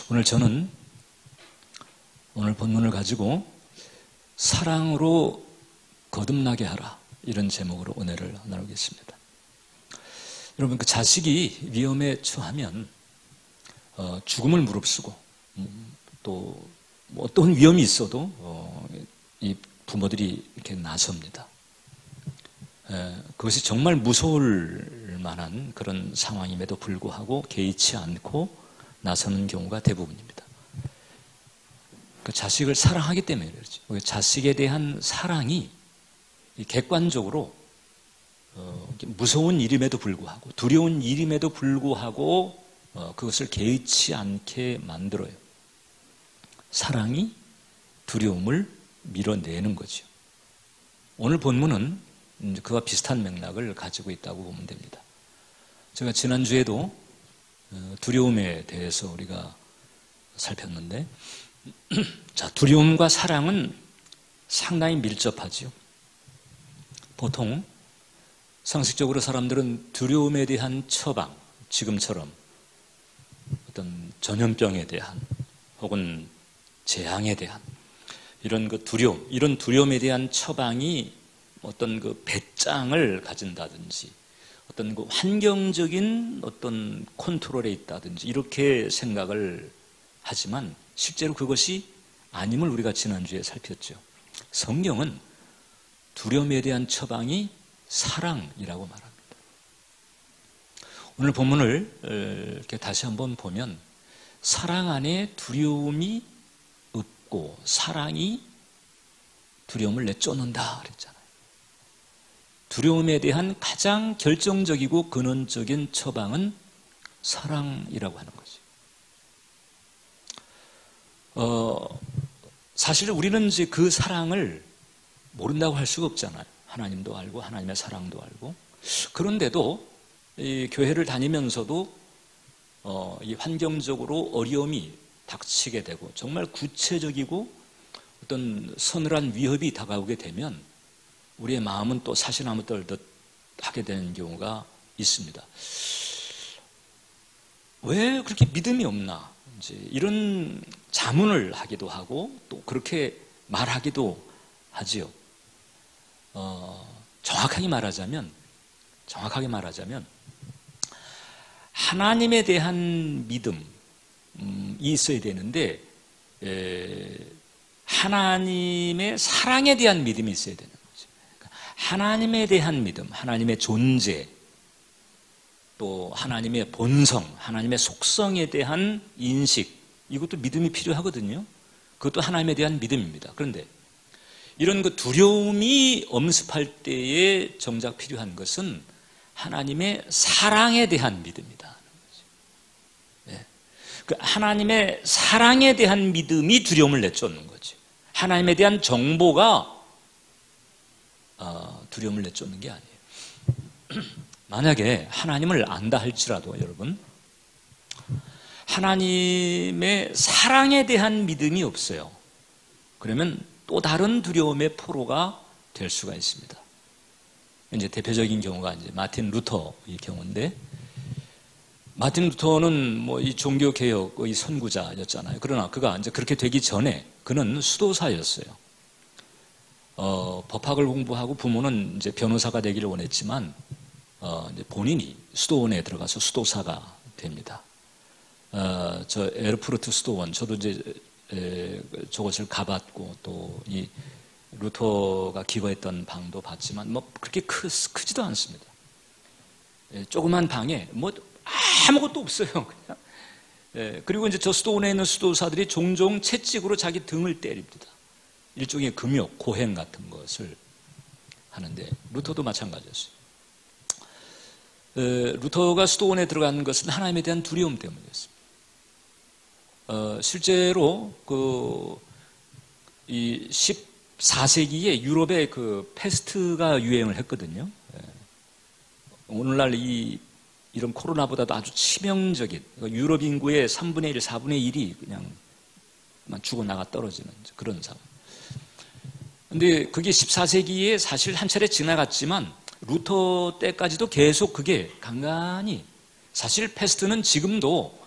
오늘 저는 오늘 본문을 가지고 사랑으로 거듭나게 하라, 이런 제목으로 은혜를 나누겠습니다. 여러분, 그 자식이 위험에 처하면 죽음을 무릅쓰고 또 어떤 위험이 있어도 이 부모들이 이렇게 나섭니다. 그것이 정말 무서울 만한 그런 상황임에도 불구하고 개의치 않고 나서는 경우가 대부분입니다. 그 자식을 사랑하기 때문에 그렇죠. 자식에 대한 사랑이 객관적으로 무서운 일임에도 불구하고, 두려운 일임에도 불구하고 그것을 개의치 않게 만들어요. 사랑이 두려움을 밀어내는 거죠. 오늘 본문은 그와 비슷한 맥락을 가지고 있다고 보면 됩니다. 제가 지난주에도 두려움에 대해서 우리가 살폈는데, 자, 두려움과 사랑은 상당히 밀접하죠. 보통 상식적으로 사람들은 두려움에 대한 처방, 지금처럼 어떤 전염병에 대한 혹은 재앙에 대한 이런 그 두려움, 이런 두려움에 대한 처방이 어떤 그 배짱을 가진다든지 어떤 그 환경적인 어떤 컨트롤에 있다든지 이렇게 생각을 하지만 실제로 그것이 아님을 우리가 지난주에 살폈죠. 성경은 두려움에 대한 처방이 사랑이라고 말합니다. 오늘 본문을 이렇게 다시 한번 보면 사랑 안에 두려움이 없고 사랑이 두려움을 내쫓는다 그랬잖아요. 두려움에 대한 가장 결정적이고 근원적인 처방은 사랑이라고 하는 거죠. 사실 우리는 이제 그 사랑을 모른다고 할 수가 없잖아요. 하나님도 알고 하나님의 사랑도 알고. 그런데도 이 교회를 다니면서도 이 환경적으로 어려움이 닥치게 되고 정말 구체적이고 어떤 서늘한 위협이 다가오게 되면 우리의 마음은 또 사시나무 떨듯 하게 되는 경우가 있습니다. 왜 그렇게 믿음이 없나? 이제 이런 자문을 하기도 하고 또 그렇게 말하기도 하지요. 정확하게 말하자면 하나님에 대한 믿음이 있어야 되는데 하나님의 사랑에 대한 믿음이 있어야 되는 거죠. 하나님에 대한 믿음, 하나님의 존재, 또 하나님의 본성, 하나님의 속성에 대한 인식, 이것도 믿음이 필요하거든요. 그것도 하나님에 대한 믿음입니다. 그런데 이런 그 두려움이 엄습할 때에 정작 필요한 것은 하나님의 사랑에 대한 믿음이다. 네. 그 하나님의 사랑에 대한 믿음이 두려움을 내쫓는 거죠. 하나님에 대한 정보가 두려움을 내쫓는 게 아니에요. 만약에 하나님을 안다 할지라도 여러분, 하나님의 사랑에 대한 믿음이 없어요. 그러면 또 다른 두려움의 포로가 될 수가 있습니다. 이제 대표적인 경우가 이제 마틴 루터의 경우인데, 마틴 루터는 뭐 이 종교 개혁의 선구자였잖아요. 그러나 그가 이제 그렇게 되기 전에 그는 수도사였어요. 법학을 공부하고 부모는 이제 변호사가 되기를 원했지만 이제 본인이 수도원에 들어가서 수도사가 됩니다. 저 에르푸르트 수도원, 저도 이제 저것을 가봤고 또 이 루터가 기거했던 방도 봤지만 뭐 그렇게 크지도 않습니다. 조그만 방에 뭐 아무것도 없어요. 그냥. 그리고 이제 저 수도원에 있는 수도사들이 종종 채찍으로 자기 등을 때립니다. 일종의 금욕, 고행 같은 것을 하는데 루터도 마찬가지였어요. 루터가 수도원에 들어간 것은 하나님에 대한 두려움 때문이었습니다. 실제로 이 14세기에 유럽에 그 패스트가 유행을 했거든요. 오늘날 이런 코로나보다도 아주 치명적인 유럽 인구의 3분의 1, 4분의 1이 그냥 죽어나가 떨어지는 그런 상황. 근데 그게 14세기에 사실 한 차례 지나갔지만 루터 때까지도 계속 그게 간간히, 사실 패스트는 지금도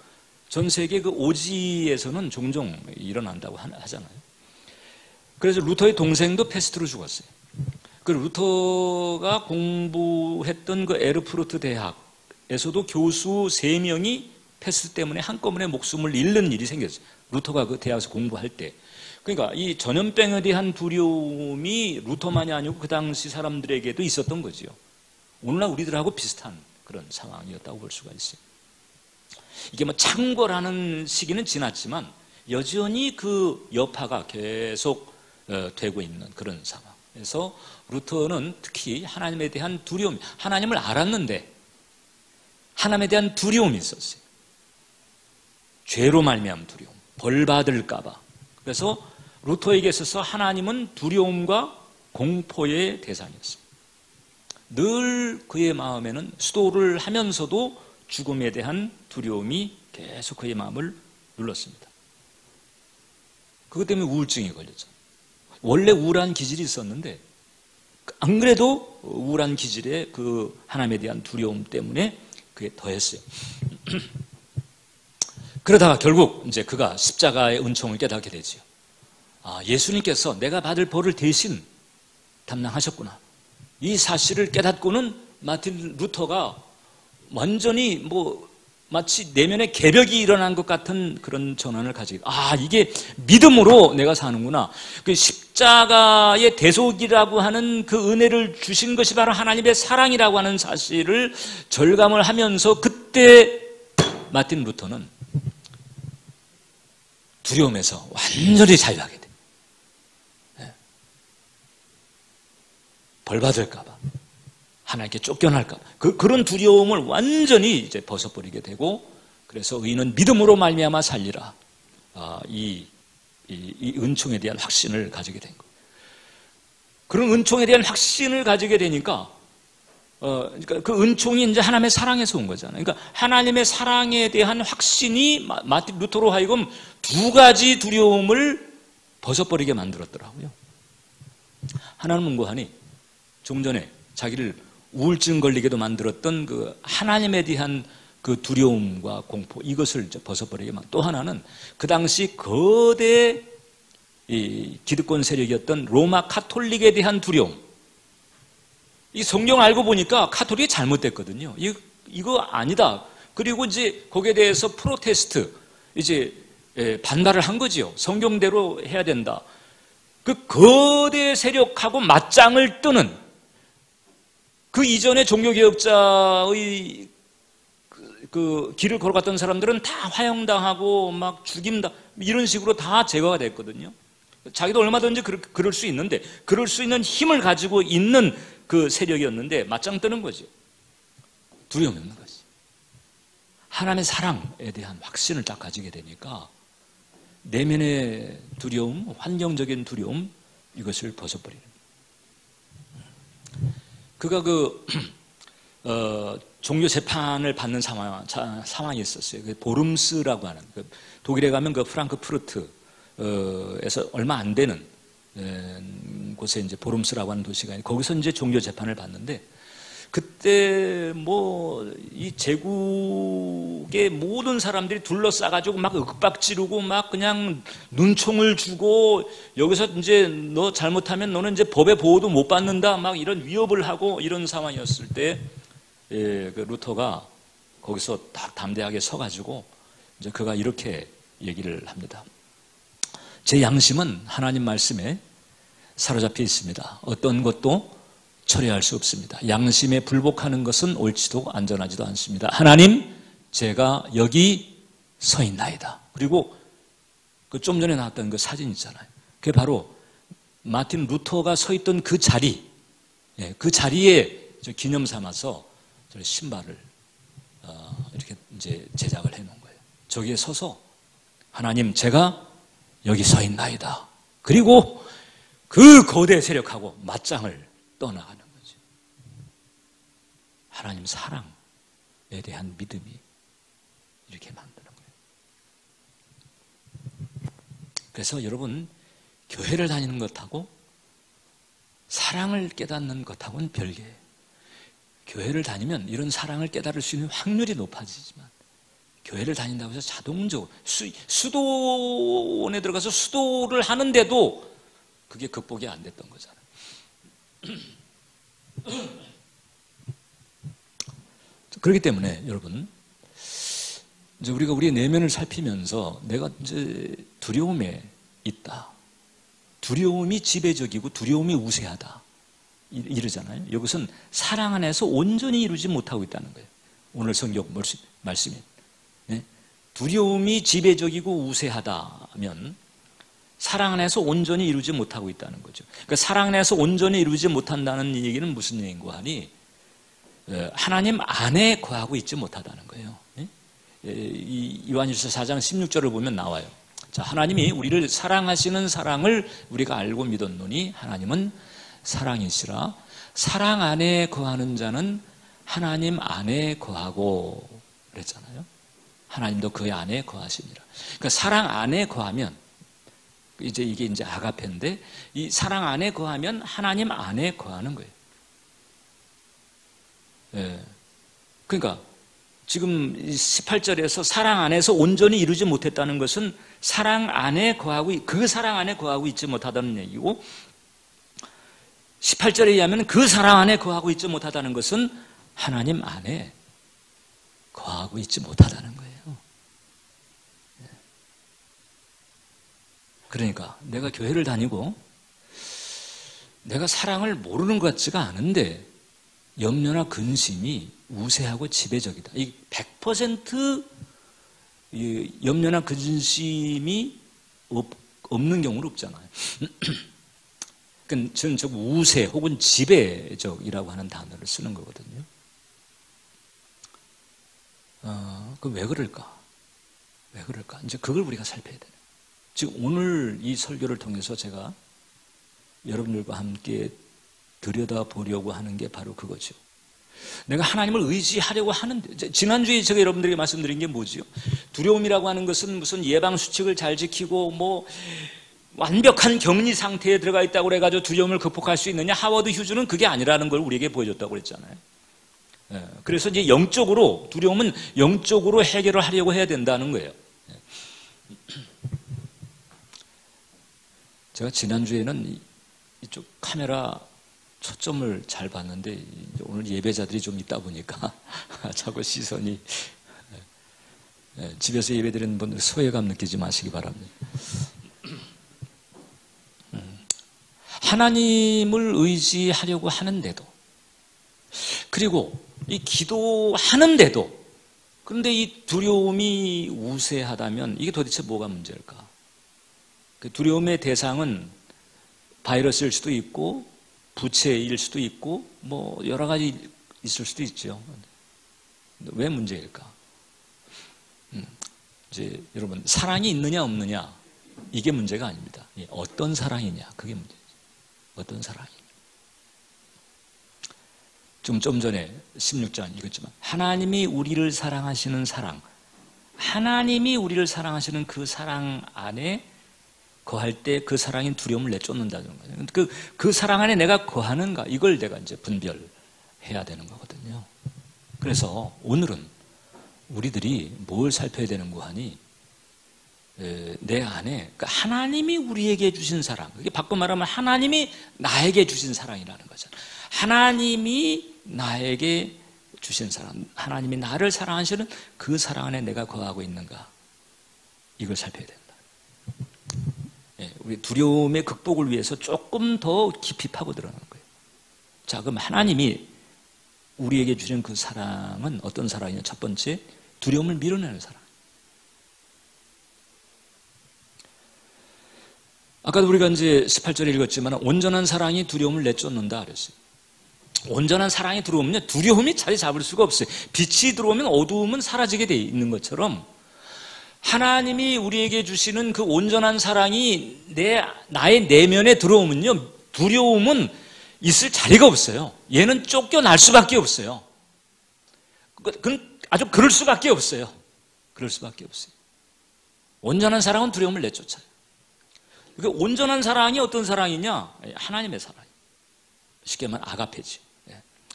전 세계 그 오지에서는 종종 일어난다고 하잖아요. 그래서 루터의 동생도 패스트로 죽었어요. 그 루터가 공부했던 그 에르푸르트 대학에서도 교수 3명이 패스트 때문에 한꺼번에 목숨을 잃는 일이 생겼어요. 루터가 그 대학에서 공부할 때. 그러니까 이 전염병에 대한 두려움이 루터만이 아니고 그 당시 사람들에게도 있었던 거죠. 오늘날 우리들하고 비슷한 그런 상황이었다고 볼 수가 있어요. 이게 뭐 창궐하는 시기는 지났지만 여전히 그 여파가 계속 되고 있는 그런 상황. 그래서 루터는 특히 하나님에 대한 두려움, 하나님을 알았는데 하나님에 대한 두려움이 있었어요. 죄로 말미암은 두려움, 벌 받을까 봐. 그래서 루터에게 있어서 하나님은 두려움과 공포의 대상이었습니다. 늘 그의 마음에는 수도를 하면서도 죽음에 대한 두려움이 계속 그의 마음을 눌렀습니다. 그것 때문에 우울증이 걸렸죠. 원래 우울한 기질이 있었는데 안 그래도 우울한 기질에 그 하나님에 대한 두려움 때문에 그게 더했어요. 그러다가 결국 이제 그가 십자가의 은총을 깨닫게 되지요. 아, 예수님께서 내가 받을 벌을 대신 담당하셨구나. 이 사실을 깨닫고는 마틴 루터가 완전히 뭐 마치 내면에 개벽이 일어난 것 같은 그런 전환을 가지게. 아, 이게 믿음으로 내가 사는구나. 그 십자가의 대속이라고 하는 그 은혜를 주신 것이 바로 하나님의 사랑이라고 하는 사실을 절감을 하면서 그때 마틴 루터는 두려움에서 완전히 자유하게 돼. 벌 받을까 봐. 하나님께 쫓겨날까 봐. 그런 두려움을 완전히 이제 벗어버리게 되고, 그래서 의인은 믿음으로 말미암아 살리라. 이 은총에 대한 확신을 가지게 된 거예요. 그런 은총에 대한 확신을 가지게 되니까, 그러니까 그 은총이 이제 하나님의 사랑에서 온 거잖아요. 그러니까 하나님의 사랑에 대한 확신이 마틴 루터로 하여금 2가지 두려움을 벗어버리게 만들었더라고요. 하나는 문고하니 좀 전에 자기를 우울증 걸리게도 만들었던 그 하나님에 대한 그 두려움과 공포, 이것을 이제 벗어버리게 만. 또 하나는 그 당시 거대 이 기득권 세력이었던 로마 카톨릭에 대한 두려움. 이 성경 알고 보니까 카톨릭이 잘못됐거든요. 이거 아니다. 그리고 이제 거기에 대해서 프로테스트, 이제 반발을 한 거지요. 성경대로 해야 된다. 그 거대 세력하고 맞짱을 뜨는 그 이전에 종교개혁자의 그 길을 걸어갔던 사람들은 다 화형당하고 막 죽임다 이런 식으로 다 제거가 됐거든요. 자기도 얼마든지 그럴 수 있는데, 그럴 수 있는 힘을 가지고 있는 그 세력이었는데 맞짱 뜨는 거죠. 두려움이 없는 거지. 하나님의 사랑에 대한 확신을 딱 가지게 되니까 내면의 두려움, 환경적인 두려움, 이것을 벗어버리는. 그가 종교 재판을 받는 상황이 있었어요. 보름스라고 하는, 독일에 가면 그 프랑크푸르트에서 얼마 안 되는 곳에 이제 보름스라고 하는 도시가 있는데, 거기서 이제 종교 재판을 받는데, 그때 뭐 이 제국의 모든 사람들이 둘러싸가지고 막 윽박 지르고 막 그냥 눈총을 주고, 여기서 이제 너 잘못하면 너는 이제 법의 보호도 못 받는다 막 이런 위협을 하고 이런 상황이었을 때, 그 루터가 거기서 딱 담대하게 서가지고 이제 그가 이렇게 얘기를 합니다. 제 양심은 하나님 말씀에 사로잡혀 있습니다. 어떤 것도 처리할 수 없습니다. 양심에 불복하는 것은 옳지도 안전하지도 않습니다. 하나님, 제가 여기 서 있나이다. 그리고 그 좀 전에 나왔던 그 사진 있잖아요. 그게 바로 마틴 루터가 서 있던 그 자리, 그 자리에 기념 삼아서 신발을 이렇게 이제 제작을 해놓은 거예요. 저기에 서서 하나님, 제가 여기 서 있나이다. 그리고 그 거대 세력하고 맞짱을 떠나가는 거죠. 하나님 사랑에 대한 믿음이 이렇게 만드는 거예요. 그래서 여러분, 교회를 다니는 것하고 사랑을 깨닫는 것하고는 별개예요. 교회를 다니면 이런 사랑을 깨달을 수 있는 확률이 높아지지만, 교회를 다닌다고 해서 자동적으로 수도원에 들어가서 수도를 하는데도 그게 극복이 안 됐던 거잖아요. 그렇기 때문에 여러분, 이제 우리가 우리의 내면을 살피면서 내가 이제 두려움에 있다. 두려움이 지배적이고 두려움이 우세하다. 이러잖아요. 이것은 사랑 안에서 온전히 이루지 못하고 있다는 거예요. 오늘 성경 말씀이. 네? 두려움이 지배적이고 우세하다면 사랑 안에서 온전히 이루지 못하고 있다는 거죠. 그러니까 사랑 안에서 온전히 이루지 못한다는 얘기는 무슨 얘기인고 하니 하나님 안에 거하고 있지 못하다는 거예요. 요한일서 4장 16절을 보면 나와요. 자, 하나님이 우리를 사랑하시는 사랑을 우리가 알고 믿었노니 하나님은 사랑이시라. 사랑 안에 거하는 자는 하나님 안에 거하고 그랬잖아요. 하나님도 그의 안에 거하시니라. 그러니까 사랑 안에 거하면 이제 이게 이제 아가페인데 이 사랑 안에 거하면 하나님 안에 거하는 거예요. 예. 그러니까 지금 18절에서 사랑 안에서 온전히 이루지 못했다는 것은 사랑 안에 거하고 그 사랑 안에 거하고 있지 못하다는 얘기고 18절에 의하면 그 사랑 안에 거하고 있지 못하다는 것은 하나님 안에 거하고 있지 못하다는 거예요. 그러니까 내가 교회를 다니고 내가 사랑을 모르는 것 같지가 않은데 염려나 근심이 우세하고 지배적이다. 이 100% 염려나 근심이 없는 경우는 없잖아요. 그러니까 저는 저 우세 혹은 지배적이라고 하는 단어를 쓰는 거거든요. 그럼 왜 그럴까? 왜 그럴까? 이제 그걸 우리가 살펴야 돼요. 지금 오늘 이 설교를 통해서 제가 여러분들과 함께 들여다보려고 하는 게 바로 그거죠. 내가 하나님을 의지하려고 하는데, 지난주에 제가 여러분들에게 말씀드린 게 뭐지요? 두려움이라고 하는 것은 무슨 예방수칙을 잘 지키고 뭐 완벽한 격리 상태에 들어가 있다고 그래가지고 두려움을 극복할 수 있느냐? 하워드 휴즈는 그게 아니라는 걸 우리에게 보여줬다고 그랬잖아요. 그래서 이제 영적으로, 두려움은 영적으로 해결을 하려고 해야 된다는 거예요. 제가 지난주에는 이쪽 카메라 초점을 잘 봤는데 오늘 예배자들이 좀 있다 보니까 자꾸 시선이 집에서 예배드리는 분들 소외감 느끼지 마시기 바랍니다. 하나님을 의지하려고 하는데도 그리고 이 기도하는데도 그런데 이 두려움이 우세하다면 이게 도대체 뭐가 문제일까? 그 두려움의 대상은 바이러스일 수도 있고 부채일 수도 있고 뭐 여러 가지 있을 수도 있죠. 왜 문제일까? 이제 여러분 사랑이 있느냐 없느냐 이게 문제가 아닙니다. 어떤 사랑이냐 그게 문제죠. 어떤 사랑이냐. 좀 전에 16장 읽었지만 하나님이 우리를 사랑하시는 사랑, 하나님이 우리를 사랑하시는 그 사랑 안에 거할 때 그 사랑인 두려움을 내쫓는다는 거예요. 그 사랑 안에 내가 거하는가 이걸 내가 이제 분별해야 되는 거거든요. 그래서 오늘은 우리들이 뭘 살펴야 되는고 하니 내 안에 그러니까 하나님이 우리에게 주신 사랑, 그게 바꿔 말하면 하나님이 나에게 주신 사랑이라는 거잖아요. 하나님이 나에게 주신 사랑, 하나님이 나를 사랑하시는 그 사랑 안에 내가 거하고 있는가 이걸 살펴야 된다. 우리 두려움의 극복을 위해서 조금 더 깊이 파고 들어가는 거예요. 자, 그럼 하나님이 우리에게 주신 그 사랑은 어떤 사랑이냐? 첫 번째, 두려움을 밀어내는 사랑. 아까도 우리가 이제 18절에 읽었지만 온전한 사랑이 두려움을 내쫓는다 그랬어요. 온전한 사랑이 들어오면 두려움이 자리 잡을 수가 없어요. 빛이 들어오면 어두움은 사라지게 돼 있는 것처럼 하나님이 우리에게 주시는 그 온전한 사랑이 나의 내면에 들어오면요, 두려움은 있을 자리가 없어요. 얘는 쫓겨날 수밖에 없어요. 아주 그럴 수밖에 없어요. 그럴 수밖에 없어요. 온전한 사랑은 두려움을 내쫓아요. 그 온전한 사랑이 어떤 사랑이냐? 하나님의 사랑. 쉽게 말하면 아가페지.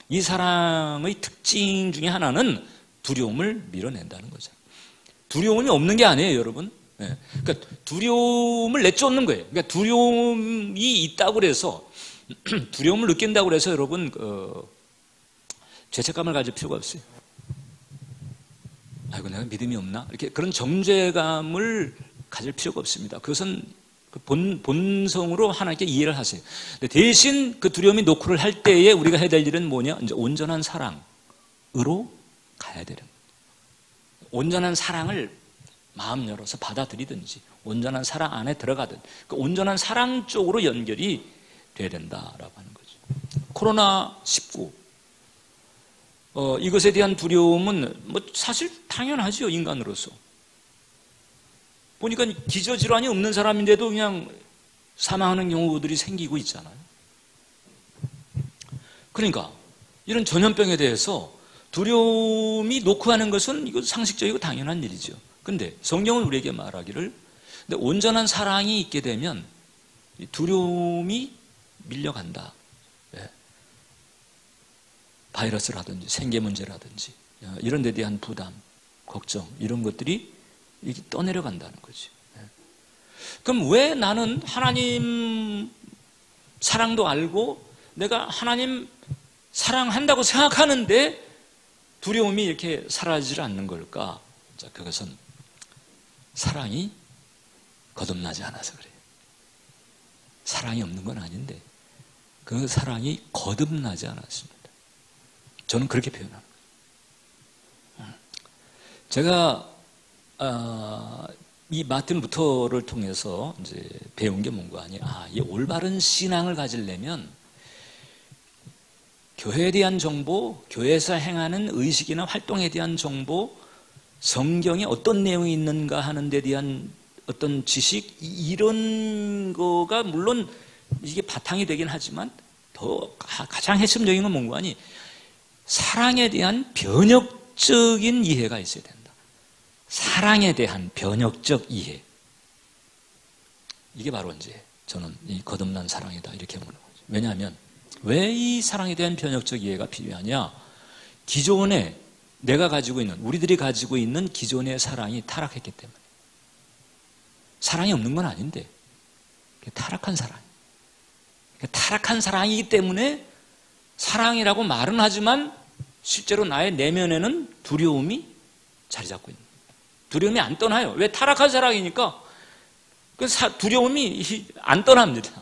이 사랑의 특징 중에 하나는 두려움을 밀어낸다는 거죠. 두려움이 없는 게 아니에요, 여러분. 예. 그러니까 두려움을 내쫓는 거예요. 그러니까 두려움이 있다고 그래서 두려움을 느낀다고 그래서 여러분 죄책감을 가질 필요가 없어요. 아이고 내가 믿음이 없나? 이렇게 그런 정죄감을 가질 필요가 없습니다. 그것은 본성으로 하나님께 이해를 하세요. 대신 그 두려움이 노크를 할 때에 우리가 해야 될 일은 뭐냐? 이제 온전한 사랑으로 가야 되는 거예요. 온전한 사랑을 마음 열어서 받아들이든지 온전한 사랑 안에 들어가든 그 온전한 사랑 쪽으로 연결이 돼야 된다라고 하는 거죠. 코로나19 이것에 대한 두려움은 뭐 사실 당연하죠, 인간으로서. 보니까 기저질환이 없는 사람인데도 그냥 사망하는 경우들이 생기고 있잖아요. 그러니까 이런 전염병에 대해서 두려움이 노크하는 것은 이거 상식적이고 당연한 일이죠. 근데 성경은 우리에게 말하기를 근데 온전한 사랑이 있게 되면 두려움이 밀려간다. 예. 바이러스라든지 생계 문제라든지 이런 데 대한 부담, 걱정 이런 것들이 이게 떠내려간다는 거죠. 그럼 왜 나는 하나님 사랑도 알고 내가 하나님 사랑한다고 생각하는데 두려움이 이렇게 사라지지 않는 걸까? 자, 그것은 사랑이 거듭나지 않아서 그래요. 사랑이 없는 건 아닌데 그 사랑이 거듭나지 않았습니다. 저는 그렇게 표현합니다. 제가 이 마틴 루터를 통해서 이제 배운 게 뭔가 아니야. 이 올바른 신앙을 가지려면 교회에 대한 정보, 교회에서 행하는 의식이나 활동에 대한 정보, 성경에 어떤 내용이 있는가 하는 데 대한 어떤 지식, 이런 거가 물론 이게 바탕이 되긴 하지만 더 가장 핵심적인 건 뭔가 아니 사랑에 대한 변혁적인 이해가 있어야 된다. 사랑에 대한 변혁적 이해. 이게 바로 이제 저는 이 거듭난 사랑이다 이렇게 보는 거죠. 왜냐하면 왜 이 사랑에 대한 변혁적 이해가 필요하냐? 기존에 내가 가지고 있는 우리들이 가지고 있는 기존의 사랑이 타락했기 때문에 사랑이 없는 건 아닌데 타락한 사랑. 타락한 사랑이기 때문에 사랑이라고 말은 하지만 실제로 나의 내면에는 두려움이 자리 잡고 있는 거예요. 두려움이 안 떠나요. 왜? 타락한 사랑이니까 그 두려움이 안 떠납니다.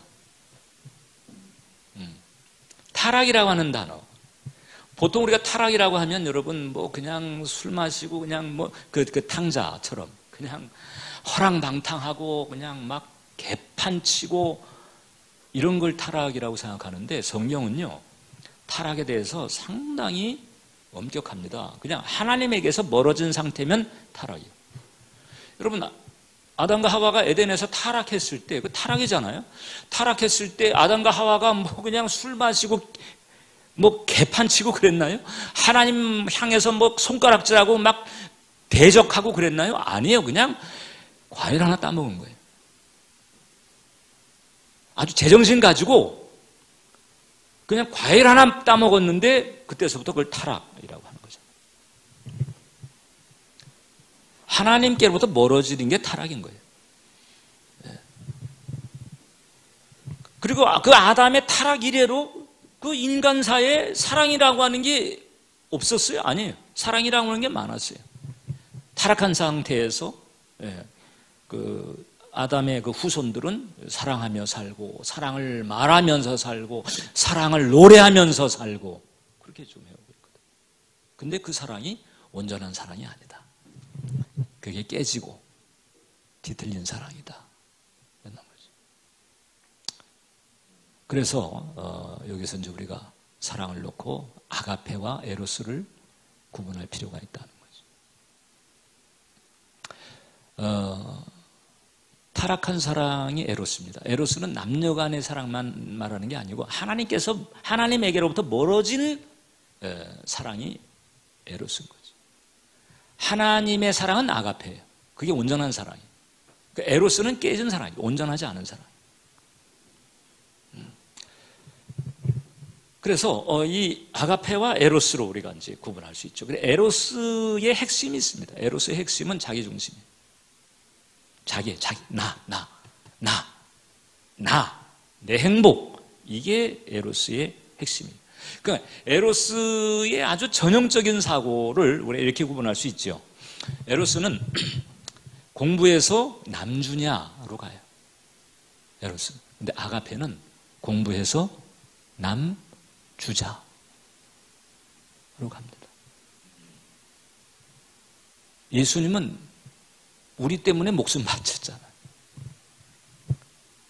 타락이라고 하는 단어. 보통 우리가 타락이라고 하면 여러분 뭐 그냥 술 마시고 그냥 뭐 그 탕자처럼 그냥 허랑방탕하고 그냥 막 개판치고 이런 걸 타락이라고 생각하는데 성경은요 타락에 대해서 상당히 엄격합니다. 그냥 하나님에게서 멀어진 상태면 타락이에요. 여러분 아담과 하와가 에덴에서 타락했을 때 그 타락이잖아요. 타락했을 때 아담과 하와가 뭐 그냥 술 마시고 뭐 개판치고 그랬나요? 하나님 향해서 뭐 손가락질하고 막 대적하고 그랬나요? 아니에요. 그냥 과일 하나 따먹은 거예요. 아주 제정신 가지고 그냥 과일 하나 따먹었는데 그때서부터 그걸 타락이라고 하는 거죠. 하나님께로부터 멀어지는 게 타락인 거예요. 그리고 그 아담의 타락 이래로 그 인간사에 사랑이라고 하는 게 없었어요? 아니에요. 사랑이라고 하는 게 많았어요. 타락한 상태에서 그 아담의 그 후손들은 사랑하며 살고 사랑을 말하면서 살고 사랑을 노래하면서 살고 그렇게 좀 해오고 있거든. 근데 그 사랑이 온전한 사랑이 아니다. 그게 깨지고 뒤틀린 사랑이다. 그래서 여기서 이제 우리가 사랑을 놓고 아가페와 에로스를 구분할 필요가 있다는 거죠. 타락한 사랑이 에로스입니다. 에로스는 남녀 간의 사랑만 말하는 게 아니고 하나님께서 하나님에게로부터 멀어진 사랑이 에로스인 거죠. 하나님의 사랑은 아가페예요. 그게 온전한 사랑이에요. 그러니까 에로스는 깨진 사랑이에요. 온전하지 않은 사랑. 그래서 이 아가페와 에로스로 우리가 이제 구분할 수 있죠. 근데 에로스의 핵심이 있습니다. 에로스의 핵심은 자기 중심이에요. 자기, 내 행복. 이게 에로스의 핵심이에요. 그러니까 에로스의 아주 전형적인 사고를 우리가 이렇게 구분할 수 있죠. 에로스는 공부해서 남주냐로 가요. 에로스. 근데 아가페는 공부해서 남주자로 갑니다. 예수님은 우리 때문에 목숨 바쳤잖아요.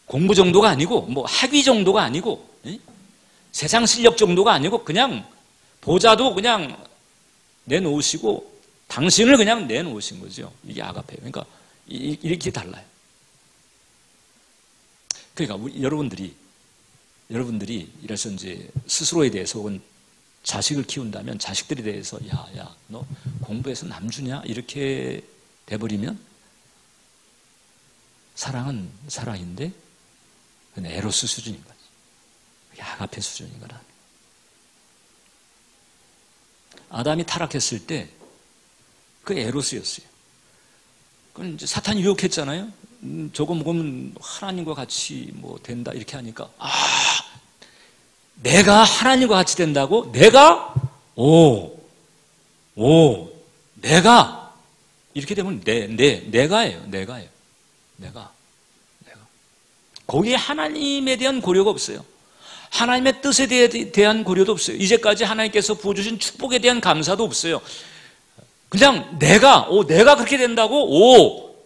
공부 정도가 아니고, 뭐 학위 정도가 아니고, 세상 실력 정도가 아니고, 그냥 보자도 그냥 내놓으시고, 당신을 그냥 내놓으신 거죠. 이게 아가페예요. 그러니까 이렇게 달라요. 그러니까 여러분들이 이래서 이제 스스로에 대해서 혹은 자식을 키운다면 자식들에 대해서 야, 너 공부해서 남주냐? 이렇게 돼버리면 사랑은 사랑인데 그건 에로스 수준인 거지. 그게 아가페 수준인 거라. 아담이 타락했을 때 그 에로스였어요. 그건 이제 사탄이 유혹했잖아요. 저거 먹으면 하나님과 같이 뭐 된다 이렇게 하니까 내가 하나님과 같이 된다고? 내가? 내가 이렇게 되면 내가예요. 내가. 거기에 하나님에 대한 고려가 없어요. 하나님의 뜻에 대한 고려도 없어요. 이제까지 하나님께서 부어주신 축복에 대한 감사도 없어요. 그냥 내가 그렇게 된다고?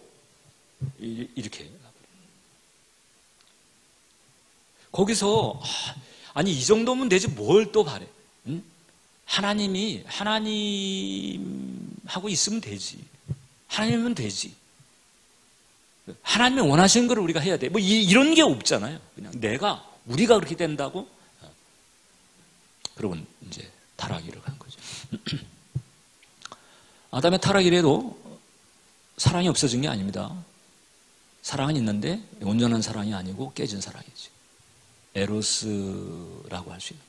이렇게. 거기서 아니 이 정도면 되지 뭘 또 바래. 응? 하나님하고 있으면 되지. 하나님이면 되지. 하나님이 원하시는 걸 우리가 해야 돼. 뭐 이런 게 없잖아요. 그냥 우리가 그렇게 된다고? 그러고 이제 타락이를 간 거죠. 아담의 타락이라도 사랑이 없어진 게 아닙니다. 사랑은 있는데 온전한 사랑이 아니고 깨진 사랑이죠. 에로스라고 할 수 있는.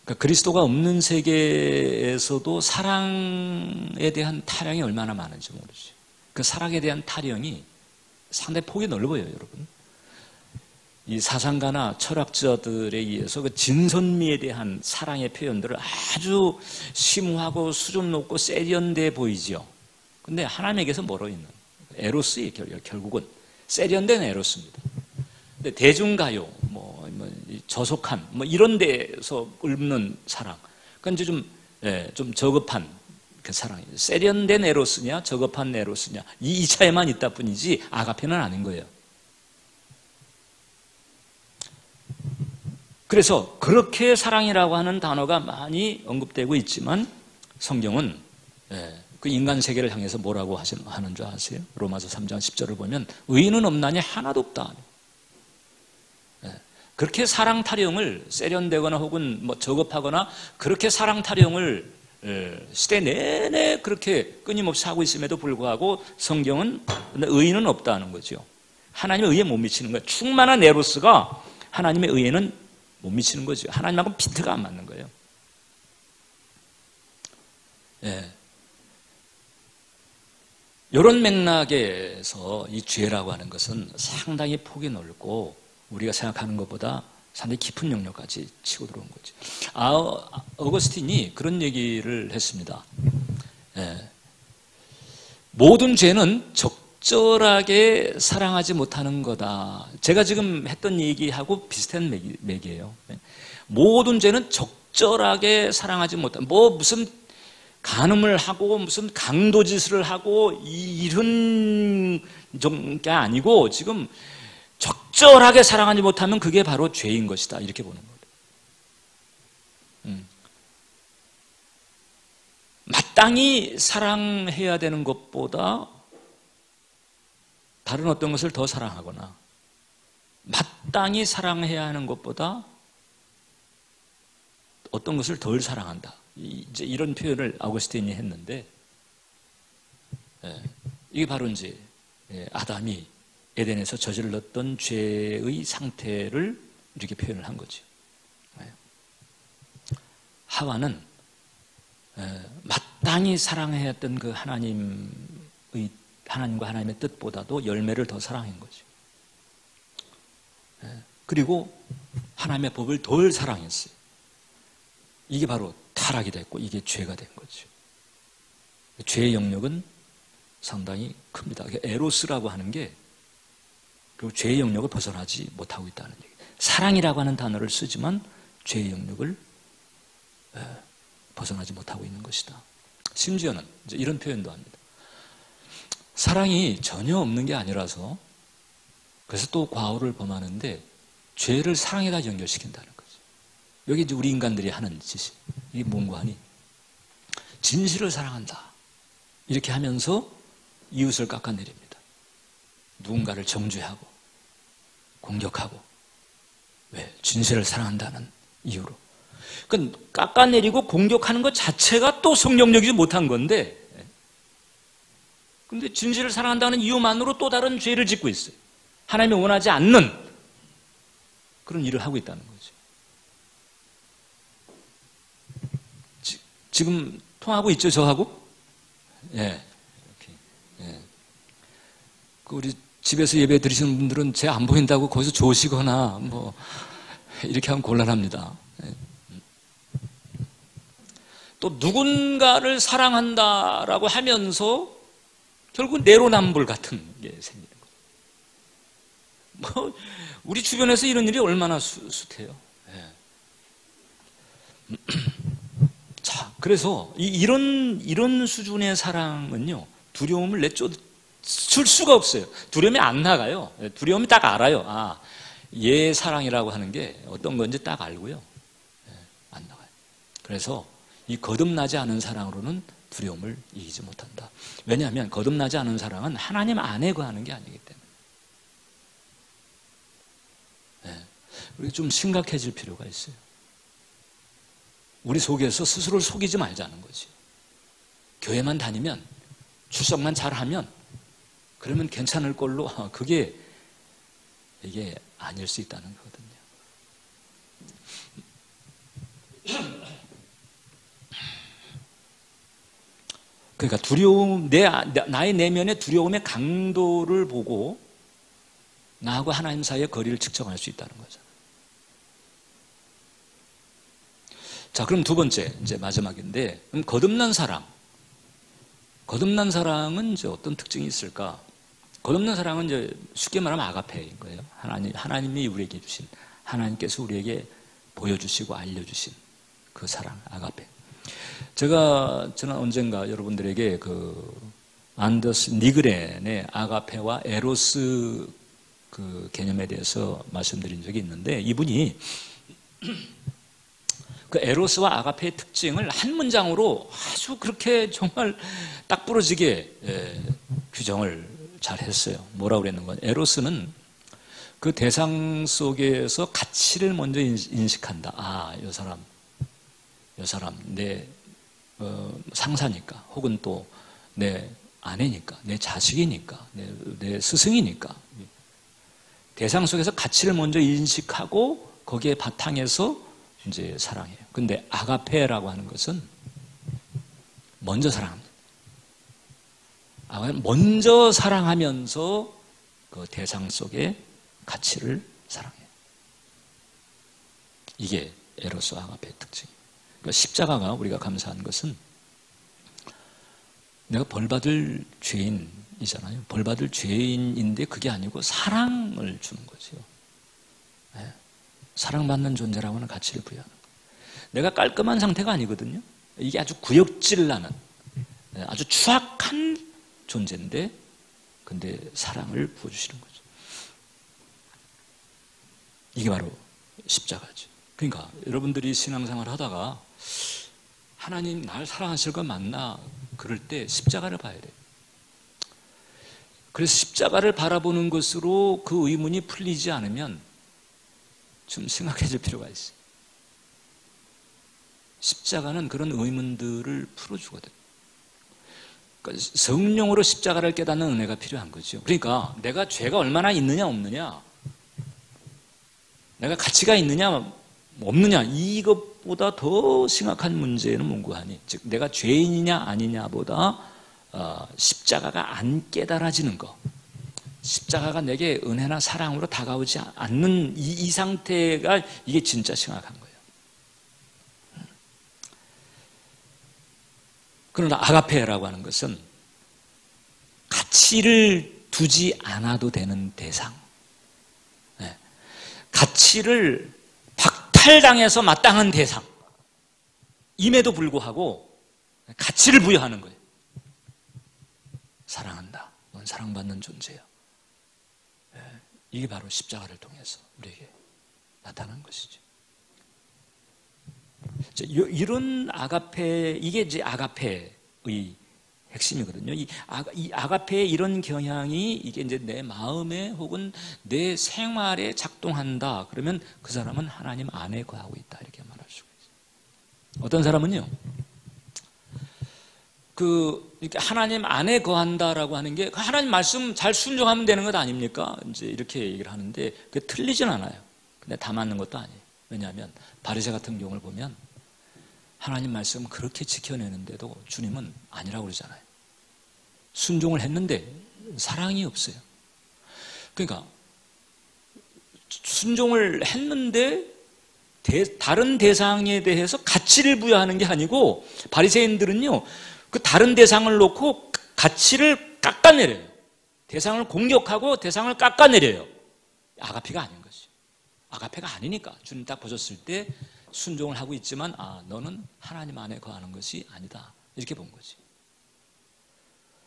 그러니까 그리스도가 없는 세계에서도 사랑에 대한 타령이 얼마나 많은지 모르죠. 그 사랑에 대한 타령이 상당히 폭이 넓어요, 여러분. 이 사상가나 철학자들에 의해서 그 진선미에 대한 사랑의 표현들을 아주 심오하고 수준 높고 세련돼 보이죠. 근데 하나님에게서 멀어 있는 에로스의 결국은 세련된 에로스입니다. 근데 대중가요, 저속한 이런 데서 읊는 사랑, 그건 이제 좀 저급한 그 사랑이에요. 세련된 에로스냐, 저급한 에로스냐 이 차이만 있다 뿐이지 아가페는 아닌 거예요. 그래서 그렇게 사랑이라고 하는 단어가 많이 언급되고 있지만 성경은 그 인간 세계를 향해서 뭐라고 하는 줄 아세요? 로마서 3장 10절을 보면 의인은 없나니 하나도 없다. 그렇게 사랑 타령을 세련되거나 혹은 저급하거나 그렇게 사랑 타령을 시대 내내 그렇게 끊임없이 하고 있음에도 불구하고 성경은 의인은 없다는 거죠. 하나님의 의에 못 미치는 거예요. 충만한 에로스가 하나님의 의에는 못 미치는 거죠. 하나님하고 피트가 안 맞는 거예요. 이런 맥락에서 이 죄라고 하는 것은 상당히 폭이 넓고 우리가 생각하는 것보다 상당히 깊은 영역까지 치고 들어온 거죠. 어거스틴이 그런 얘기를 했습니다. 모든 죄는 적절하게 사랑하지 못하는 거다. 제가 지금 했던 얘기하고 비슷한 맥이에요. 모든 죄는 적절하게 사랑하지 못한다. 무슨 간음을 하고 무슨 강도짓을 하고 이런 게 아니고 지금 적절하게 사랑하지 못하면 그게 바로 죄인 것이다. 이렇게 보는 거예요. 마땅히 사랑해야 되는 것보다 다른 어떤 것을 더 사랑하거나 마땅히 사랑해야 하는 것보다 어떤 것을 덜 사랑한다. 이제 이런 표현을 아우구스틴이 했는데 이게 바로 이제 아담이 에덴에서 저질렀던 죄의 상태를 이렇게 표현을 한 거죠. 하와는 마땅히 사랑해야 했던 그 하나님과 하나님의 뜻보다도 열매를 더 사랑한 거죠. 그리고 하나님의 법을 덜 사랑했어요. 이게 바로 타락이 됐고 이게 죄가 된 거죠. 죄의 영역은 상당히 큽니다. 에로스라고 하는 게 그리고 죄의 영역을 벗어나지 못하고 있다는 얘기예요. 사랑이라고 하는 단어를 쓰지만 죄의 영역을 벗어나지 못하고 있는 것이다. 심지어는 이제 이런 표현도 합니다. 사랑이 전혀 없는 게 아니라서 그래서 또 과오를 범하는데 죄를 사랑에다 연결시킨다는 거죠. 여기 이제 우리 인간들이 하는 짓이 이게 뭔가 하니 진실을 사랑한다 이렇게 하면서 이웃을 깎아내립니다. 누군가를 정죄하고 공격하고 왜? 진실을 사랑한다는 이유로. 그러니까 깎아내리고 공격하는 것 자체가 또 성경적이지 못한 건데 근데 진실을 사랑한다는 이유만으로 또 다른 죄를 짓고 있어요. 하나님이 원하지 않는 그런 일을 하고 있다는 거죠. 지금 통하고 있죠, 저하고? 예. 이렇게. 예. 그 우리 집에서 예배 드리시는 분들은 제 안 보인다고 거기서 조시거나 뭐 이렇게 하면 곤란합니다. 예. 또 누군가를 사랑한다라고 하면서 결국 내로남불 같은 게 생기는 거죠. 뭐 우리 주변에서 이런 일이 얼마나 숱해요. 예. 자, 그래서 이런 수준의 사랑은요 두려움을 내쫓을 수가 없어요. 두려움이 안 나가요. 두려움이 딱 알아요. 아, 얘 사랑이라고 하는 게 어떤 건지 딱 알고요. 예, 안 나가요. 그래서 이 거듭나지 않은 사랑으로는 두려움을 이기지 못한다. 왜냐하면 거듭나지 않은 사랑은 하나님 안에 거하는 게 아니기 때문에. 네. 우리 좀 심각해질 필요가 있어요. 우리 속에서 스스로를 속이지 말자는 거지. 교회만 다니면 출석만 잘하면 그러면 괜찮을 걸로 그게 이게 아닐 수 있다는 거거든요. 그러니까 두려움, 나의 내면의 두려움의 강도를 보고 나하고 하나님 사이의 거리를 측정할 수 있다는 거죠. 자, 그럼 두 번째, 이제 마지막인데, 그럼 거듭난 사랑은 이제 어떤 특징이 있을까? 거듭난 사랑은 이제 쉽게 말하면 아가페인 거예요. 하나님이 우리에게 주신, 하나님께서 우리에게 보여주시고 알려주신 그 사랑, 아가페. 저는 언젠가 여러분들에게 그 안더스 니그렌의 아가페와 에로스 그 개념에 대해서 말씀드린 적이 있는데 이분이 그 에로스와 아가페의 특징을 한 문장으로 아주 그렇게 정말 딱 부러지게 규정을 잘 했어요. 뭐라고 그랬는 건 에로스는 그 대상 속에서 가치를 먼저 인식한다. 아, 이 사람 내 상사니까 혹은 또 내 아내니까 내 자식이니까 내 스승이니까 대상 속에서 가치를 먼저 인식하고 거기에 바탕에서 이제 사랑해요. 근데 아가페라고 하는 것은 먼저 사랑합니다. 먼저 사랑하면서 그 대상 속의 가치를 사랑해요. 이게 에로스 아가페의 특징이에요. 그러니까 십자가가 우리가 감사한 것은 내가 벌받을 죄인이잖아요. 벌받을 죄인인데 그게 아니고 사랑을 주는 거죠. 네. 사랑받는 존재라고 하는 가치를 부여하는 거예요. 내가 깔끔한 상태가 아니거든요. 이게 아주 구역질 나는 아주 추악한 존재인데 근데 사랑을 부어주시는 거죠. 이게 바로 십자가죠. 그러니까 여러분들이 신앙생활을 하다가 하나님 날 사랑하실 건 맞나 그럴 때 십자가를 봐야 돼요. 그래서 십자가를 바라보는 것으로 그 의문이 풀리지 않으면 좀 심각해질 필요가 있어요. 십자가는 그런 의문들을 풀어주거든요. 그러니까 성령으로 십자가를 깨닫는 은혜가 필요한 거죠. 그러니까 내가 죄가 얼마나 있느냐 없느냐, 내가 가치가 있느냐 없느냐? 이것보다 더 심각한 문제는 뭔고하니? 즉 내가 죄인이냐 아니냐보다 십자가가 안 깨달아지는 것, 십자가가 내게 은혜나 사랑으로 다가오지 않는 이 상태가 이게 진짜 심각한 거예요. 그러나 아가페라고 하는 것은 가치를 두지 않아도 되는 대상, 가치를 박탈당해서 마땅한 대상, 임에도 불구하고 가치를 부여하는 거예요. 사랑한다. 넌 사랑받는 존재야. 이게 바로 십자가를 통해서 우리에게 나타난 것이죠. 이런 아가페, 이게 이제 아가페의 핵심이거든요. 이 아가페의 이런 경향이 이게 이제 내 마음에 혹은 내 생활에 작동한다. 그러면 그 사람은 하나님 안에 거하고 있다. 이렇게 말할 수가 있어요. 어떤 사람은요, 이렇게 하나님 안에 거한다라고 하는 게 하나님 말씀 잘 순종하면 되는 것 아닙니까? 이제 이렇게 얘기를 하는데 그게 틀리진 않아요. 근데 다 맞는 것도 아니에요. 왜냐하면 바리새 같은 경우를 보면 하나님 말씀 그렇게 지켜내는데도 주님은 아니라고 그러잖아요. 순종을 했는데 사랑이 없어요. 그러니까 순종을 했는데 다른 대상에 대해서 가치를 부여하는 게 아니고 바리새인들은요, 그 다른 대상을 놓고 가치를 깎아내려요. 대상을 공격하고 대상을 깎아내려요. 아가페가 아닌 거죠. 아가페가 아니니까 주님 딱 보셨을 때 순종을 하고 있지만 너는 하나님 안에 거하는 것이 아니다. 이렇게 본 거지.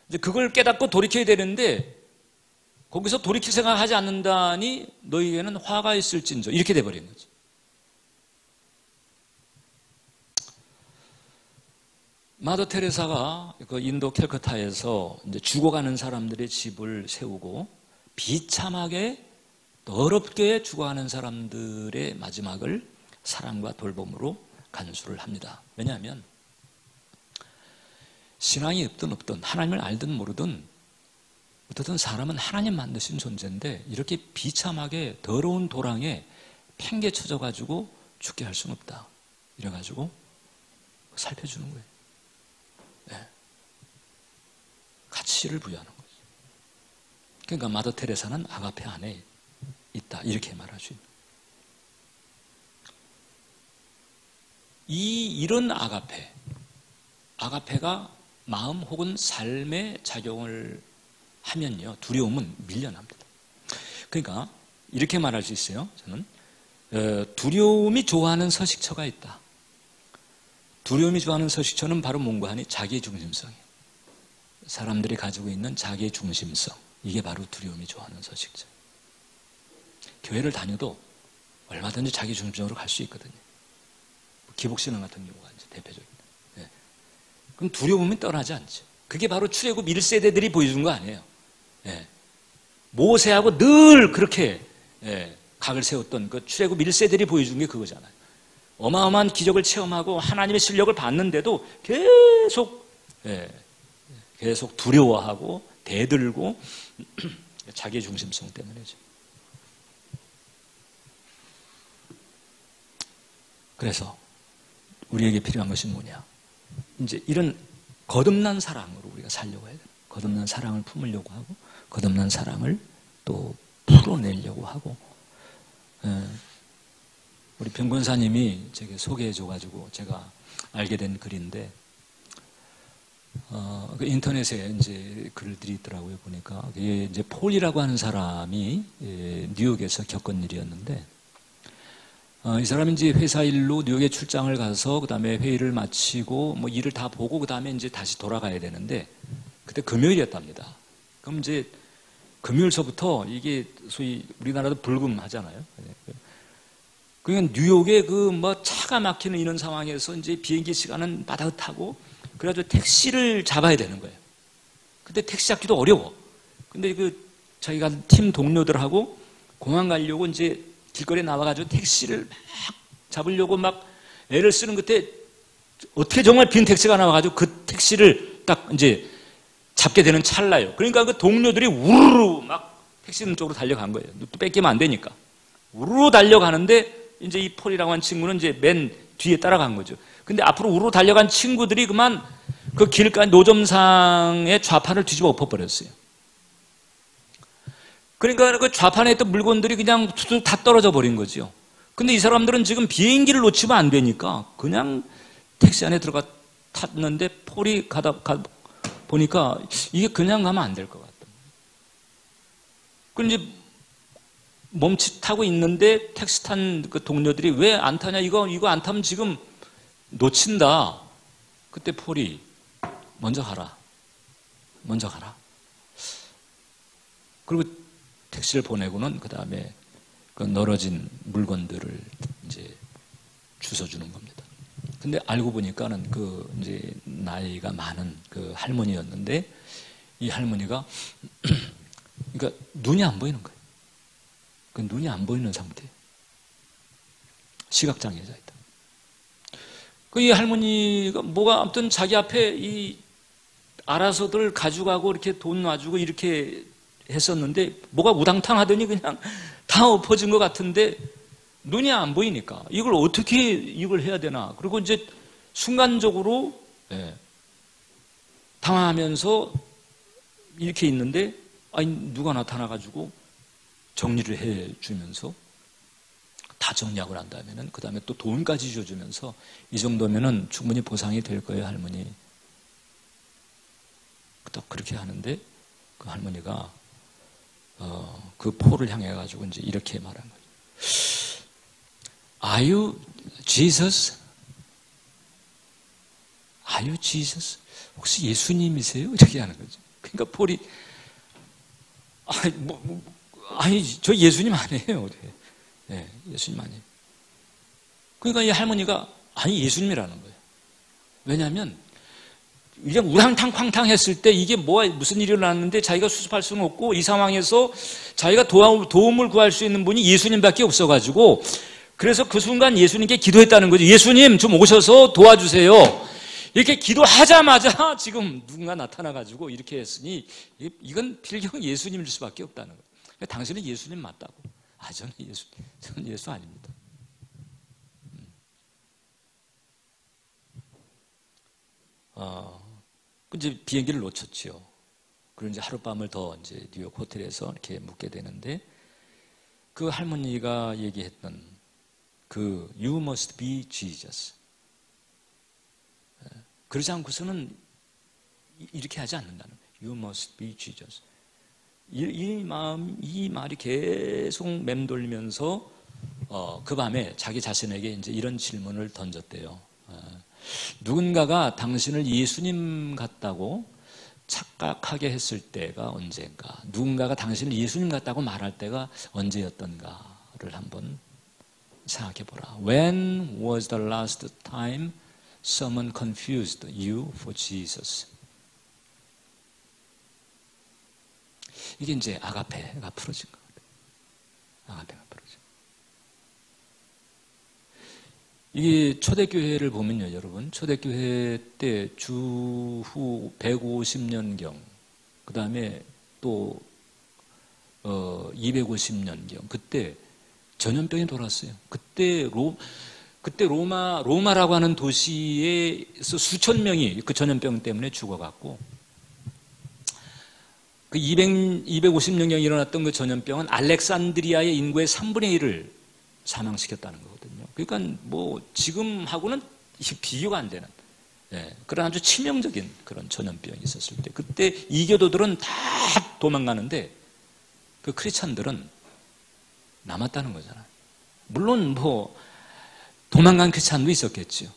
이제 그걸 깨닫고 돌이켜야 되는데 거기서 돌이킬 생각하지 않는다니 너희에게는 화가 있을진저 이렇게 돼버린 거지. 마더 테레사가 그 인도 캘커타에서 이제 죽어가는 사람들의 집을 세우고 비참하게 더럽게 죽어가는 사람들의 마지막을 사랑과 돌봄으로 간수를 합니다. 왜냐하면 신앙이 없든 하나님을 알든 모르든 어떻든 사람은 하나님 만드신 존재인데 이렇게 비참하게 더러운 도랑에 팽개쳐져 가지고 죽게 할 수는 없다. 이래가지고 살펴주는 거예요. 네. 가치를 부여하는 거죠. 그러니까 마더 테레사는 아가페 안에 있다. 이렇게 말할 수 있는. 이런 아가페가 마음 혹은 삶에 작용을 하면요, 두려움은 밀려납니다. 그러니까 이렇게 말할 수 있어요. 저는 두려움이 좋아하는 서식처가 있다. 두려움이 좋아하는 서식처는 바로 뭔가 하니 자기중심성이에요. 사람들이 가지고 있는 자기중심성, 이게 바로 두려움이 좋아하는 서식처. 교회를 다녀도 얼마든지 자기중심적으로 갈 수 있거든요. 기복신앙 같은 경우가 이제 대표적입니다. 네. 그럼 두려움은 떠나지 않죠. 그게 바로 출애굽 1세대들이 보여준 거 아니에요. 네. 모세하고 늘 그렇게 각을 세웠던 그 출애굽 1세대들이 보여준 게 그거잖아요. 어마어마한 기적을 체험하고 하나님의 실력을 봤는데도 계속 두려워하고 대들고 자기 중심성 때문이죠. 그래서 우리에게 필요한 것이 뭐냐? 이제 이런 거듭난 사랑으로 우리가 살려고 해야 돼요. 거듭난 사랑을 품으려고 하고, 거듭난 사랑을 또 풀어내려고 하고. 우리 병 권사님이 제게 소개해줘가지고 제가 알게 된 글인데, 그 인터넷에 이제 글들이 있더라고요. 보니까 이게 이제 폴이라고 하는 사람이 뉴욕에서 겪은 일이었는데. 이 사람이 이제 회사 일로 뉴욕에 출장을 가서 그 다음에 회의를 마치고 뭐 일을 다 보고 그 다음에 이제 다시 돌아가야 되는데 그때 금요일이었답니다. 그럼 이제 금요일서부터 이게 소위 우리나라도 불금하잖아요. 그러니까 뉴욕에 그 뭐 차가 막히는 이런 상황에서 이제 비행기 시간은 빠듯하고 그래가지고 택시를 잡아야 되는 거예요. 근데 택시 잡기도 어려워. 근데 그 자기가 팀 동료들하고 공항 가려고 이제 길거리에 나와가지고 택시를 막 잡으려고 막 애를 쓰는 끝에 어떻게 정말 빈 택시가 나와가지고 그 택시를 딱 이제 잡게 되는 찰나요. 그러니까 그 동료들이 우르르 막 택시 쪽으로 달려간 거예요. 또 뺏기면 안 되니까. 우르르 달려가는데 이제 이 폴이라고 하는 친구는 이제 맨 뒤에 따라간 거죠. 근데 앞으로 우로 달려간 친구들이 그만 그 길가 노점상의 좌판을 뒤집어 엎어버렸어요. 그러니까 그 좌판에 있던 물건들이 그냥 툭툭 다 떨어져 버린 거죠. 근데 이 사람들은 지금 비행기를 놓치면 안 되니까 그냥 택시 안에 들어가 탔는데 폴이 보니까 이게 그냥 가면 안 될 것 같다. 그럼 이제 멈칫하고 있는데 택시 탄 그 동료들이 왜 안 타냐? 이거 안 타면 지금 놓친다. 그때 폴이 먼저 가라. 그리고 택시를 보내고는 그 다음에 그 널어진 물건들을 이제 주워주는 겁니다. 근데 알고 보니까는 그 이제 나이가 많은 그 할머니였는데 이 할머니가 그러니까 눈이 안 보이는 거예요. 그 눈이 안 보이는 상태. 시각장애자 있다. 그 이 할머니가 뭐가 아무튼 자기 앞에 이 알아서들 가져가고 이렇게 돈 놔주고 이렇게 했었는데 뭐가 우당탕하더니 그냥 다 엎어진 것 같은데 눈이 안 보이니까 이걸 어떻게 이걸 해야 되나. 그리고 이제 순간적으로 당황하면서 이렇게 있는데 아니 누가 나타나가지고 정리를 해주면서 다 정리하고 난 다음에는 그 다음에 또 돈까지 줘주면서 이 정도면은 충분히 보상이 될 거예요 할머니. 또 그렇게 하는데 그 할머니가 그 폴을 향해 가지고 이제 이렇게 말한 거예요. Are you Jesus? Are you Jesus? 혹시 예수님이세요? 이렇게 하는 거죠. 그러니까 폴이 아니 저 예수님 아니에요. 네, 예수님 아니에요. 그러니까 이 할머니가 아니 예수님이라는 거예요. 왜냐하면 이게 우당탕쾅탕 했을 때 이게 무슨 일이 일어났는데 자기가 수습할 수는 없고 이 상황에서 자기가 도움을 구할 수 있는 분이 예수님밖에 없어가지고 그래서 그 순간 예수님께 기도했다는 거죠. 예수님 좀 오셔서 도와주세요. 이렇게 기도하자마자 지금 누군가 나타나가지고 이렇게 했으니 이건 필경 예수님일 수밖에 없다는 거예요. 그러니까 당신은 예수님 맞다고. 저는 예수 아닙니다. 이제 비행기를 놓쳤지요. 그리고 이제 하룻밤을 더 이제 뉴욕 호텔에서 이렇게 묵게 되는데 그 할머니가 얘기했던 그 You must be Jesus. 그러지 않고서는 이렇게 하지 않는다는 거예요. You must be Jesus. 이 말이 계속 맴돌면서 그 밤에 자기 자신에게 이제 이런 질문을 던졌대요. 누군가가 당신을 예수님 같다고 착각하게 했을 때가 언젠가, 누군가가 당신을 예수님 같다고 말할 때가 언제였던가를 한번 생각해 보라. When was the last time someone confused you for Jesus? 이게 이제 아가페가 풀어진 거거든요. 아가페가 풀어진. 이게 초대교회를 보면요, 여러분. 초대교회 때 주후 150년경, 그 다음에 또 250년경, 그때 전염병이 돌았어요. 그때 로마라고 하는 도시에서 수천 명이 그 전염병 때문에 죽어갔고, 그 250년경에 일어났던 그 전염병은 알렉산드리아의 인구의 3분의 1을 사망시켰다는 거거든요. 그러니까 뭐 지금하고는 비교가 안 되는 그런 아주 치명적인 그런 전염병이 있었을 때 그때 이교도들은 다 도망가는데 그 크리스찬들은 남았다는 거잖아요. 물론 뭐 도망간 크리스찬도 있었겠죠.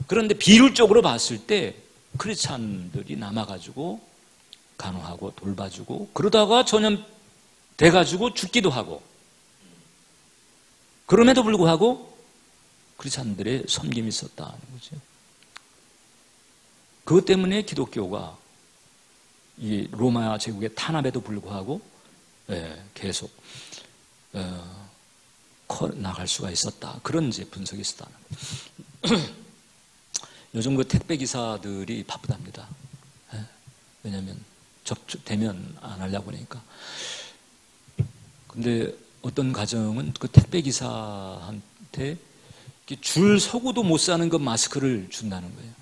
그런데 비율적으로 봤을 때 크리스찬들이 남아가지고 간호하고 돌봐주고 그러다가 전염돼가지고 죽기도 하고 그럼에도 불구하고 크리스찬들의 섬김이 있었다는 거죠. 그것 때문에 기독교가 이 로마 제국의 탄압에도 불구하고 계속 커 나갈 수가 있었다. 그런 이제 분석이 있었다는 거예요. 요즘 그 택배 기사들이 바쁘답니다. 왜냐하면 대면 안 하려고 하니까. 근데 어떤 가정은 그 택배 기사 줄 서고도 못 사는 그 마스크를 준다는 거예요.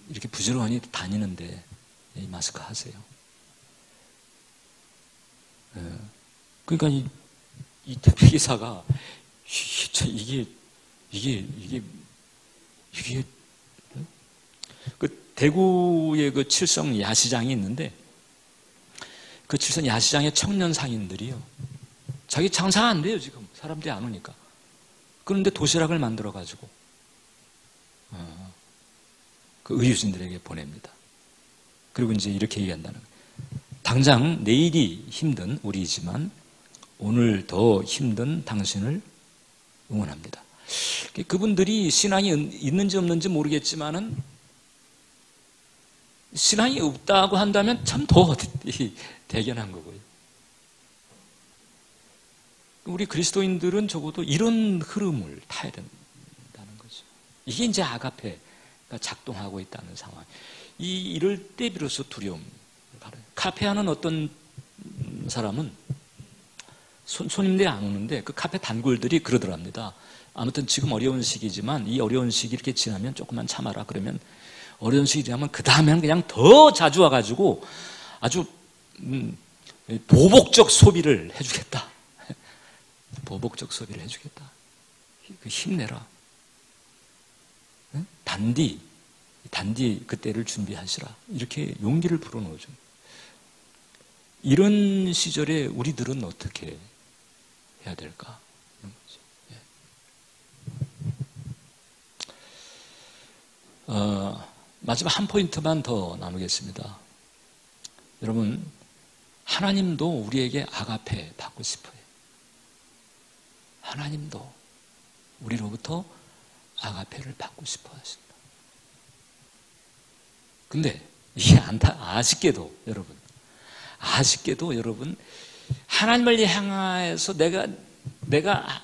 이렇게 부지런히 다니는데 이 마스크 하세요. 그러니까 이 택배기사가 이게 그 대구에 그 칠성 야시장이 있는데 그 칠성 야시장의 청년 상인들이요. 자기 장사가 안 돼요, 지금. 사람들이 안 오니까. 그런데 도시락을 만들어가지고, 그 의유진들에게 보냅니다. 그리고 이제 이렇게 얘기한다는 거예요. 당장 내일이 힘든 우리이지만 오늘 더 힘든 당신을 응원합니다. 그분들이 신앙이 있는지 없는지 모르겠지만은 신앙이 없다고 한다면 참 더 대견한 거고요. 우리 그리스도인들은 적어도 이런 흐름을 타야 된다는 거죠. 이게 이제 아가페가 작동하고 있다는 상황. 이럴 때 비로소 두려움을 가려요. 카페하는 어떤 사람은 손님들이 안 오는데 그 카페 단골들이 그러더랍니다. 아무튼 지금 어려운 시기지만 이 어려운 시기 이렇게 지나면 조금만 참아라. 그러면 어려운 시기 지나면 그 다음에는 그냥 더 자주 와가지고 아주 보복적 소비를 해주겠다. 보복적 소비를 해주겠다. 힘내라. 단디 그때를 준비하시라. 이렇게 용기를 불어넣어줘. 이런 시절에 우리들은 어떻게 해야 될까? 마지막 한 포인트만 더 나누겠습니다. 여러분, 하나님도 우리에게 아가페 받고 싶어요. 하나님도 우리로부터 아가페를 받고 싶어 하신다. 근데 이게 아쉽게도 여러분, 하나님을 향해서 내가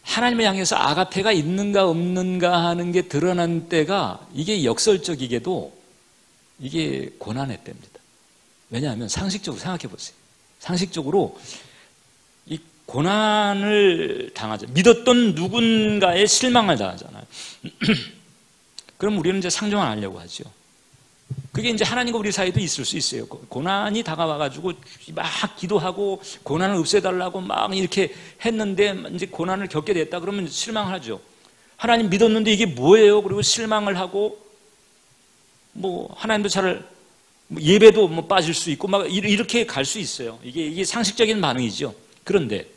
하나님을 향해서 아가페가 있는가 없는가 하는 게 드러난 때가 이게 역설적이게도 이게 고난의 때입니다. 왜냐하면 상식적으로 생각해 보세요. 상식적으로 이 고난을 당하죠. 믿었던 누군가의 실망을 당하잖아요. 그럼 우리는 이제 상종을 하려고 하죠. 그게 이제 하나님과 우리 사이도 있을 수 있어요. 고난이 다가와가지고 막 기도하고 고난을 없애달라고 막 이렇게 했는데 이제 고난을 겪게 됐다 그러면 실망을 하죠. 하나님 믿었는데 이게 뭐예요? 그리고 실망을 하고 뭐 하나님도 예배도 뭐 빠질 수 있고 막 이렇게 갈 수 있어요. 이게 상식적인 반응이죠. 그런데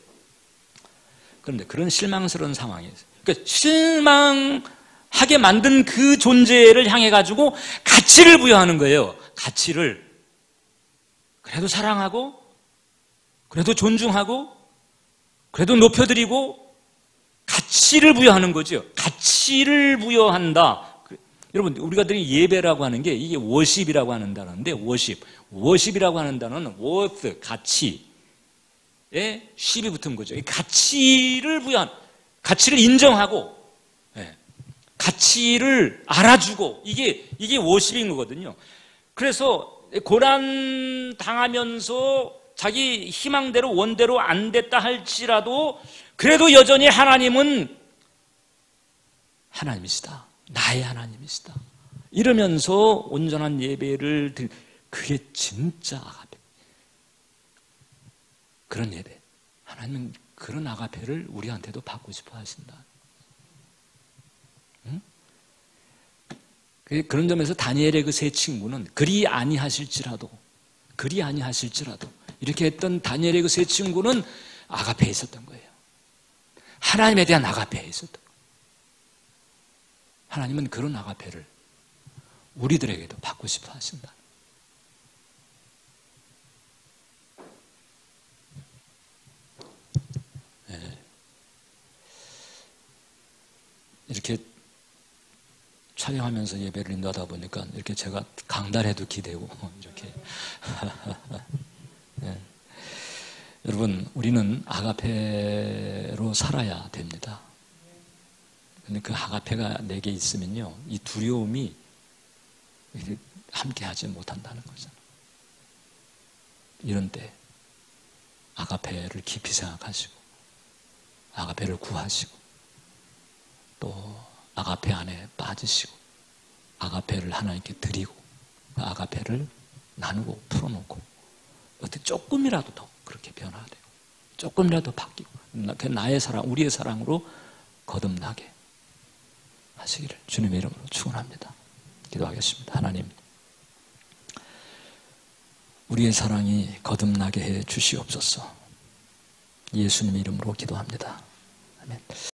그런 실망스러운 상황에서 그러니까 실망하게 만든 그 존재를 향해 가지고 가치를 부여하는 거예요. 가치를 그래도 사랑하고 그래도 존중하고 그래도 높여드리고 가치를 부여하는 거죠. 가치를 부여한다. 여러분, 우리가 드린 예배라고 하는 게 이게 워십이라고 하는 단어인데 워십이라고 하는 단어는 worth, 가치에 십이 붙은 거죠. 이 가치를 가치를 인정하고 가치를 알아주고 이게 워십인 거거든요. 그래서 고난 당하면서 자기 희망대로 원대로 안 됐다 할지라도 그래도 여전히 하나님은 하나님이시다. 나의 하나님이시다. 이러면서 온전한 예배를 그게 진짜 아가페. 그런 예배. 하나님은 그런 아가페를 우리한테도 받고 싶어 하신다. 응? 그런 점에서 다니엘의 그 세 친구는 그리 아니하실지라도 이렇게 했던 다니엘의 그 세 친구는 아가페에 있었던 거예요. 하나님에 대한 아가페에 있었던 거예요. 하나님은 그런 아가페를 우리들에게도 받고 싶어 하신다. 네. 이렇게 촬영하면서 예배를 인도하다 보니까 이렇게 제가 강단에도 기대고 이렇게 네. 여러분, 우리는 아가페로 살아야 됩니다. 근데 그 아가페가 내게 있으면요, 이 두려움이 함께 하지 못한다는 거잖아요. 이런 때 아가페를 깊이 생각하시고 아가페를 구하시고 또 아가페 안에 빠지시고 아가페를 하나님께 드리고 그 아가페를 나누고 풀어놓고 어떻게 조금이라도 더 그렇게 변화되고 조금이라도 바뀌고 나의 사랑, 우리의 사랑으로 거듭나게 하시기를 주님의 이름으로 축원합니다. 기도하겠습니다. 하나님, 우리의 사랑이 거듭나게 해 주시옵소서. 예수님의 이름으로 기도합니다. 아멘.